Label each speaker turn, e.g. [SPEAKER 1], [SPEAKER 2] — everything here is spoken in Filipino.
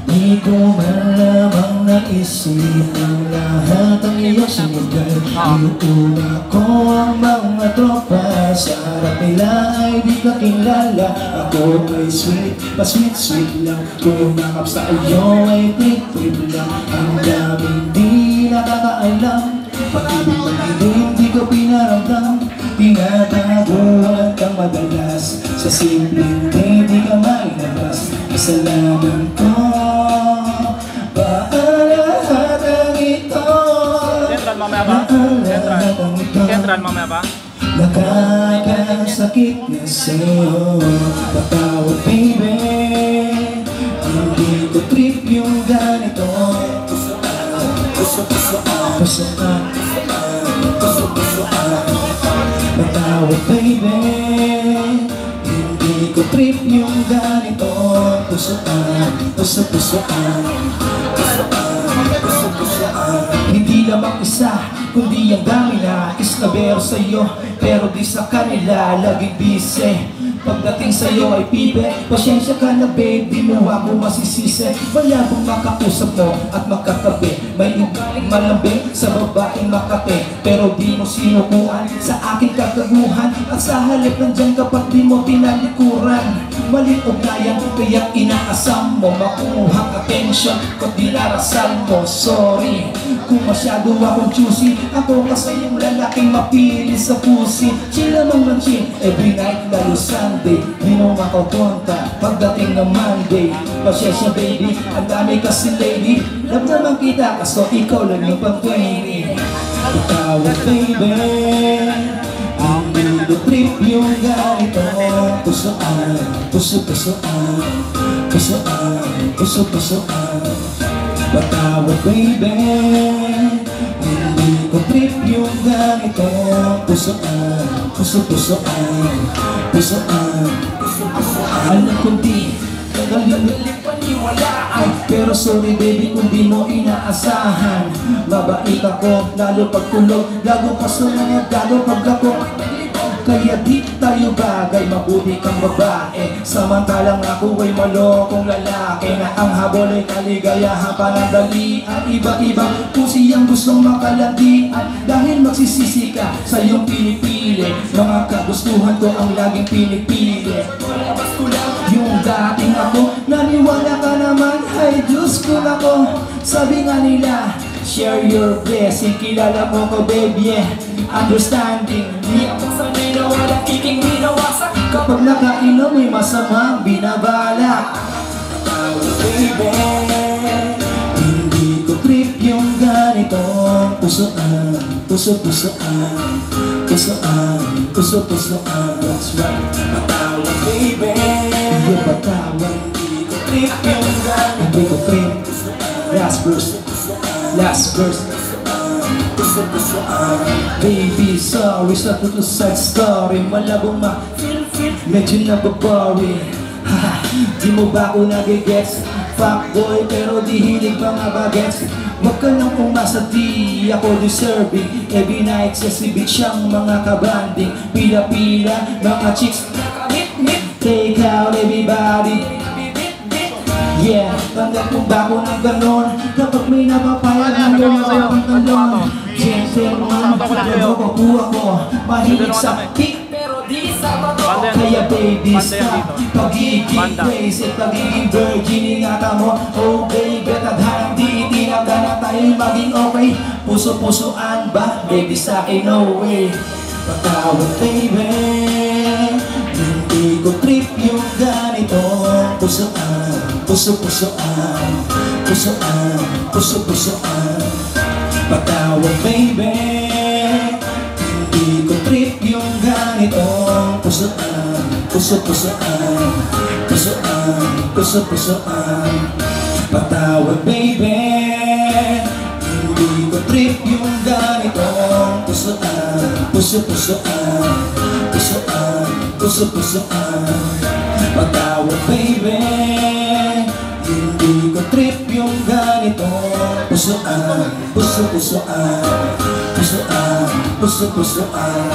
[SPEAKER 1] Di ko man lamang naisip ang lahat ang iyong sinigay. Inuuna ko ang mga tropa, sa harap nila ay di ka kilala. Ako ay sweet, pa-sweet-sweet lang. Kung nakap sa iyo ay trip-trip lang. Ang daming di nakakaalam, pag-ibig pag-ibig di ko pinaramdam. Tinataguan kang madalas, sa simpleng di ka mailabas. Kasalanan ko, paalahat ang ito.
[SPEAKER 2] Sentral mamaya ba? Sentral mamaya ba?
[SPEAKER 1] Nakakasakit na sa'yo, patawad baby. Hindi ko trip yung ganito. Puso-pusoan, patawad baby. Hindi ko trip yung ganito. Puso-pusoan, hindi lamang isa, kundi ang dami na islabero sa'yo, pero di sa kanila laging busy. Pagdating sa'yo ay pibe, pasyensya ka na babe, di mo ako masisisi. Malabong makausap mo at makatabi, may ugaling malambing sa babaeng Makati, pero di mo sinukuan sa aking kagaguhan. At sa halip nandyan kapag di mo tinalikuran, maling ugnayan kaya inaasam mo makuhang atensyon kung dinarasal mo. Sorry kung masyado akong choosy, ako kasi yung lalaking mapili sa pusi. Chill naman ng chill, every night lalo Sunday, di mo makakonta pagdating ng Monday. Pasyensya baby, ang dami kasi lady, love naman kita kaso ikaw lang yung pang-20. Patawad baby, hindi ko trip yung ganito. Pusoan, puso-pusoan, puso-pusoan. Patawad baby, hindi ko trip yung ganito. Pusoan, puso-pusoan, pusoan. Alam ko di galing paniwalaan, pero sorry baby kung di mo inaasahan. Mabait ako, lalo pag tulog, lago pa sumunod, lalo pag ako. Kaya di tayo bagay, mabuti kang babae, samantalang ako ay malokong lalaki na ang habol ay kaligayahan panandalian. Iba-ibang pusi ang gustong makalandian, dahil magsisisi ka sa iyong pinipili. Mga kagustuhan ko ang laging pinipili. Palabas ko lang yung dating ako, naniwala ka naman, ay Diyos ko nako. Sabi nga nila, share your blessing. Kilala mo ko baby, understanding. Di ako sanay na walang kiking winawasak, kapag nakainom may masamang binabalak. Patawad baby, hindi ko trip yung ganito. Pusoan, puso-pusoan, pusoan, puso-pusoan. That's right. Patawad baby, hindi patawad, hindi ko trip yung ganito. Hindi ko trip. Last verse, last verse. Baby, sorry sa totoo sad story, malabong ma-feel, medyo nababawi. Di mo ba ako nagigets? Fuckboy pero di hilig mga bagets. Huwag ka nang umasa, di ako deserving. Every night sa sibig siyang mga kabanding, pila-pila, mga chicks nakamit-mit. Take out everybody, yeah, tanggap mo ba ako ng ganon? Kapag may napapayag ng gawang pantalon, gentleman, pero kakuha ko, mahilig sa pick, pero di sa bato. Kaya baby, stop pagiging crazy, pagiging virgin, ingatan mo. Oh baby, tadhanang di itinagda na tayo maging okay. Puso-pusoan ba? Baby sa akin, no way. Patawad baby, hindi ko trip yung ganito. Pusoan, puso-pusoan, pusoan, puso-pusoan. Patawad baby, hindi ko trip yung ganito. Pusoan, puso-pusoan, pusoan, puso-pusoan. Patawad baby, hindi ko trip yung ganito. Pusoan, puso-pusoan, pusoan, puso-pusoan. Patawad baby, hindi ko trip yung ganito. Pusoan, puso-pusoan, pusoan, puso-pusoan.